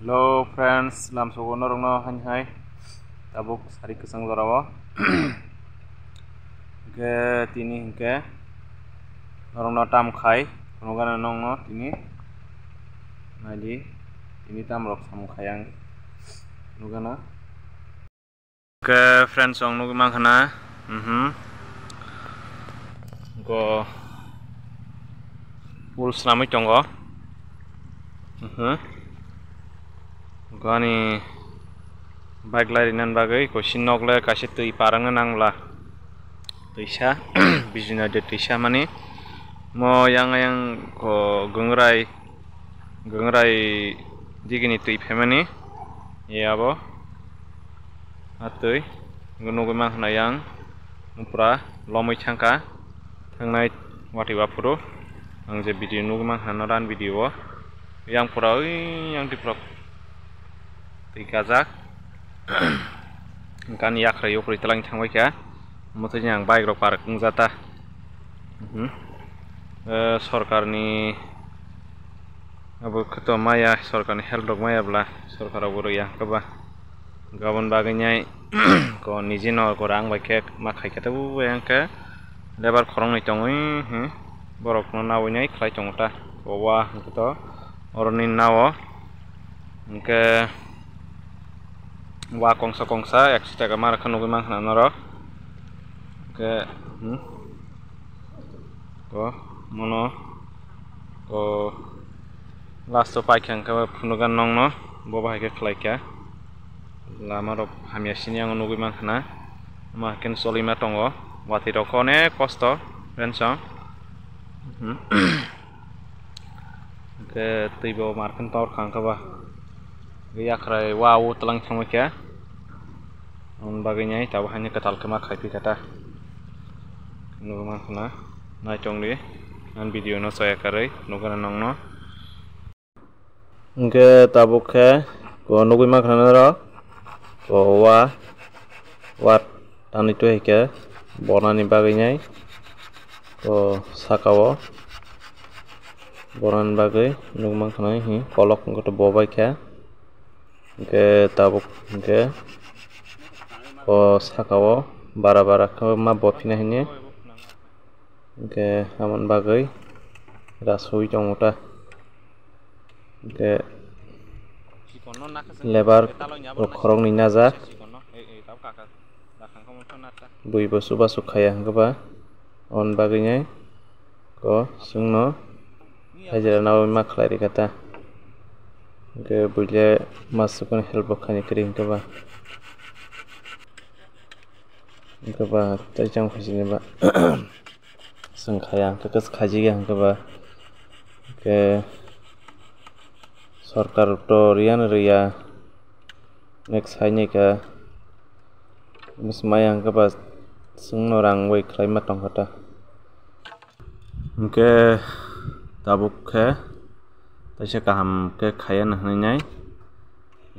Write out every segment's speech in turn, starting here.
Hello friends, lam sogono rongno hai tabuk sari kesang dorawo. Ke tini ke rongno tam khai, rongana nongno tini. Nadi tini tam rok samu khayang rongana. Ke friends ong nugi mangkhana. Go ul snami tongo. Gani bike larinan bagai ko sinokle kasih tui parang nangla tuisa bijuna de tuisa mani mo yang ko gengrai digini tui pemani ya bo atui gunung gemang na yang mupra lomai changka tangnai wati wapuru ang je video nugmang hanaran video yang pura yang diprok Gazak kan yak rayo pri telang thangbai kya mutnya ang bike rok park jata sorkarni abo khato maya sorkarni help rok maya bla sorkara boro ya kaba gabon baganyai ko nijino ko rang bai kek makhai kata bu yang ke lebar khorong ni tongoi borok no nawai khlai tongta ko wa khato oroni nawo ke wa kongsa ekstra kamar khanu mang naro ke ko mono ko last pai khang ka phunugan nongno bo bahai ke khlai kya lama ro hamya sini ang nugi mang khana ma ken solima tongo wati ro kone kosto renso ke tibo marken tor khang ka ba yakrai wow telang thangma kya on bagainya tahu hanya ketal kemak khaipi kata nugma khana nai chongli an video no saya karai nugana nongno ke tabuk khe ko nugma khana ro ko wat tani to heke bonani bagainya ko sakawo boran bagai nugma khana hi kolok ngoto bobai kya ke tabuk ke o sakao bara ke ma bopina hine ke amon bagai rasui tongota ke lebar khorong ni naja bui basu khaya hangba on bagai nyai ko sungno hajara naw ma khlai kata ke buile masukun help khani kring kaba tajang khasine ba sangkhaya kakas khaji yang kaba ke sarkar to rian ria next haine ka mismayang kaba sungno rang wei khlai ma tong kata ke tabuk khe taisa kaham ke khaya nahnai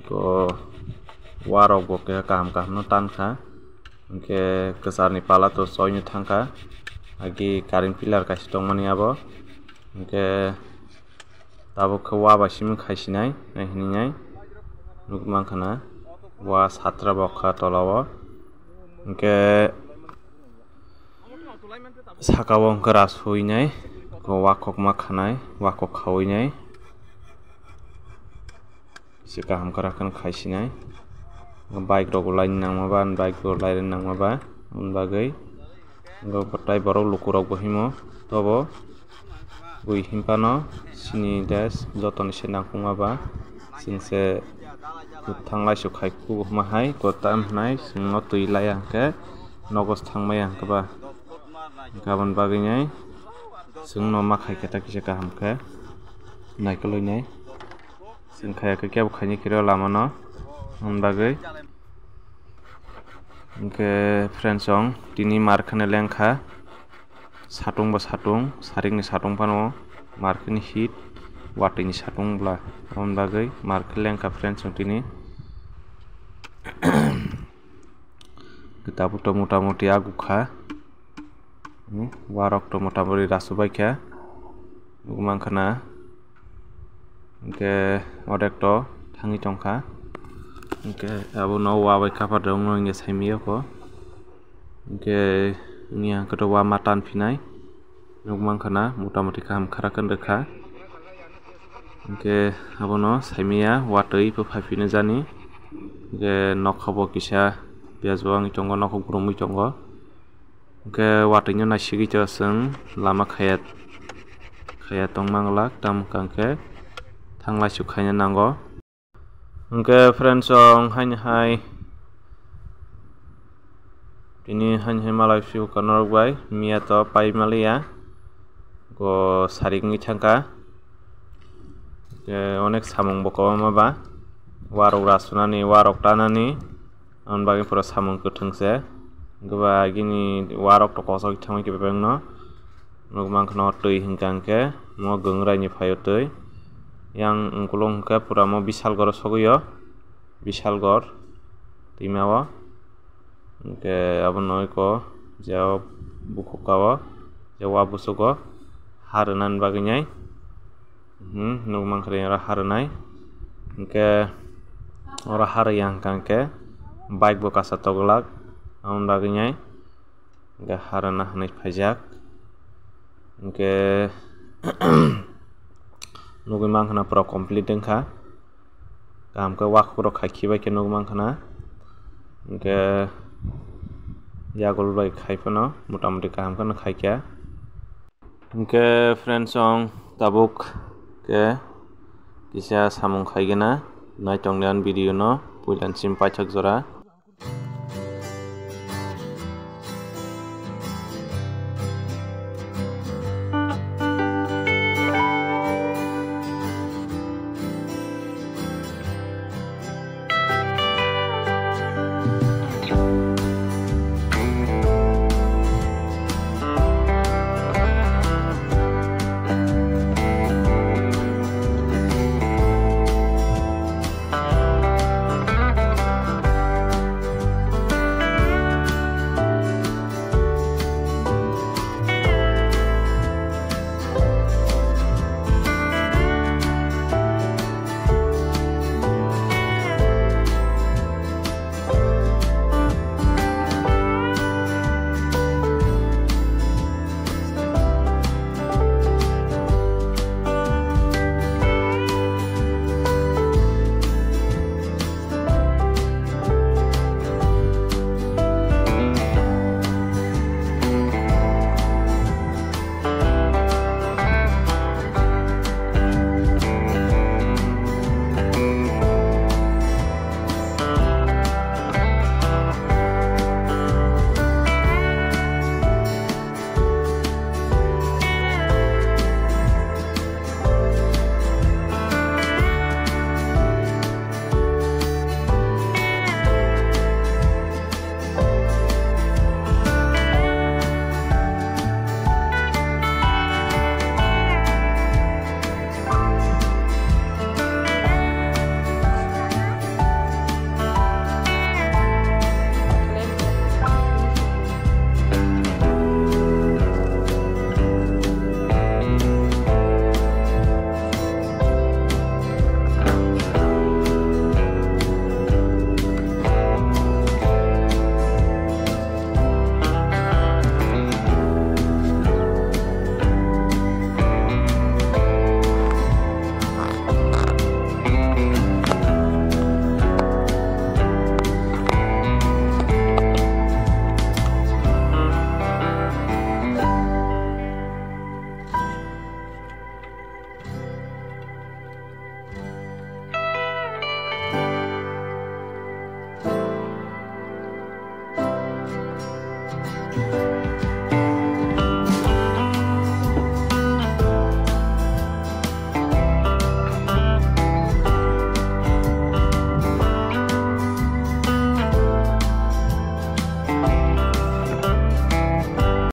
ko warok bo ke kaham no tan kha ke kesarni pala to soyni thangka agi current pillar kaisi tongmani abo ke tabo ke wa basim khaisinai nahininai nugmang khana wa satra bokha tolawo ke sakawong keras huinai ko wakok makhanai wakok khawinai sika hamkarakan khaisinai bike rok lain nangmaba bike rok lain nangmaba bagai go patai borok lukurok bohimo tobo bui himpano sini des jotoni se nangkungmaba singse thanglai su khaiku mahai ko tam hnai singno tui laya ke nogos thangmaya kaba gabon bagai nyai singno makhai keta kisa kaham ke naikoloi nyai sing khaya ke kyab khani kiro lamano on bagai ke friends ong tini markhane lengkha satung ba satung saring ni satung pano markhani hit watini satung bla on bagai markh lengkha friends ong tini kitabu to motamuti agukha warok to motamuri rasubai kha nugmang khana ke odek to tangi tongka ke abo no wa bai cover dong no inge saimio ko ke nia koto wa matan pinai nukmang kana motamoti kaham kharakan rekha ke abo no saimia watui po phapine jani ke nokhabo kisa piazo ang tongo nokho gromui tongo ke watui no nasigi to sung lama khaya tongmanglak tam kangke thanglai sukhaina nango ke friends ong hai ini hanya malai fiu kanor bai mia to pai malia go saring thangka ke onek samung boko maba warok rasunani warok tanani on bagi pura samung kuthungse goba gini warok to kosok thangmi ke bebengno nugmang khno tui hingkangke mo gungrai ni phayo tui yang ungkulung ke pura mo bisal gor soguyo bisal gor timao ke abonoi ko jao bukukawo jawa busugo harunan baginyai nugmang khre ora harunai ke ora haryang kangke bike bo kasa toglak amon baginyai ke harana hanai phajak ke nugmang khna pro complete dengkha kam ke wak pro khaki bai ke nugmang khna ke yagol bai khaipano motamoti kaham kana khaikya ke friends ong tabuk ke kisa samung khaigena naitongdan video no puilan sim paithak jora